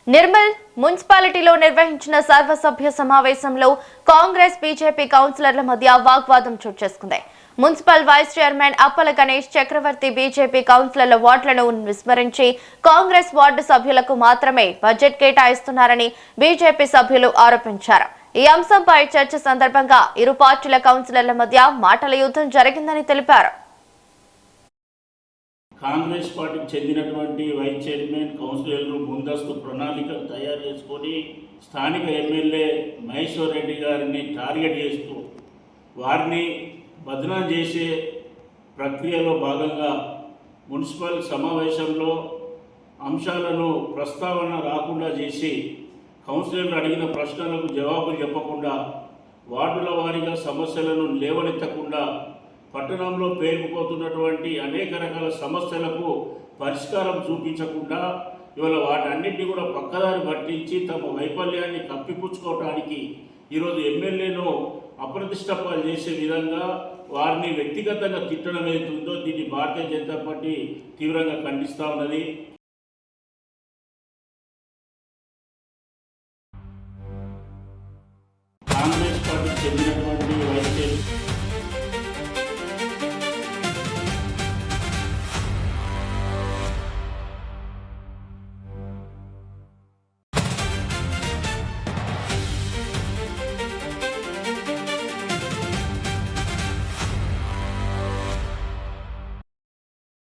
నిర్మల్ మున్సిపాలిటీలో నిర్వహించిన సర్వసభ్య సమావేశంలో కాంగ్రెస్ బీజేపీ కౌన్సిలర్ల మధ్య వాగ్వాదం చోటు చేసుకుంది. Municipal vice chairman Appala Ganesh Chakravarthi BJP కౌన్సిలర్ల వార్డులను విస్మరించి కాంగ్రెస్ వార్డు సభ్యులకు మాత్రమే బడ్జెట్ కేటాయిస్తున్నారని బీజేపీ సభ్యులు ఆరోపించారు. ఈ అంశంపై చర్చ సందర్భంగా ఇరు పార్టీల కౌన్సిలర్ల మధ్య మాటల యుద్ధం జరిగిందని తెలిపారు. కాంగ్రెస్ పార్టీకి చెందినటువంటి వైస్ చైర్మన్ కౌన్సిలర్లు ముందస్తు ప్రణాళిక తయారు చేసుకొని స్థానిక ఎమ్మెల్యే మహేశ్వర్ రెడ్డి గారిని టార్గెట్ చేస్తూ వారిని బదనాం చేసే ప్రక్రియలో భాగంగా మున్సిపల్ సమావేశంలో అంశాలను ప్రస్తావన రాకుండా చేసి కౌన్సిలర్లు అడిగిన ప్రశ్నలకు జవాబులు చెప్పకుండా వార్డుల వారీగా సమస్యలను లేవనెత్తకుండా పట్టణంలో పేరుకుపోతున్నటువంటి అనేక రకాల సమస్యలకు పరిష్కారం చూపించకుండా ఇవాళ వాటన్నింటినీ కూడా పక్కదారి పట్టించి తమ వైఫల్యాన్ని కప్పిపుచ్చుకోవటానికి ఈరోజు ఎమ్మెల్యేను అప్రతిష్టపాలు చేసే విధంగా వారిని వ్యక్తిగతంగా తిట్టడం ఏదైతుందో దీన్ని భారతీయ జనతా పార్టీ తీవ్రంగా ఖండిస్తూ ఉన్నది. కాంగ్రెస్ పార్టీకి చెందినటువంటి వైస్ చైర్మన్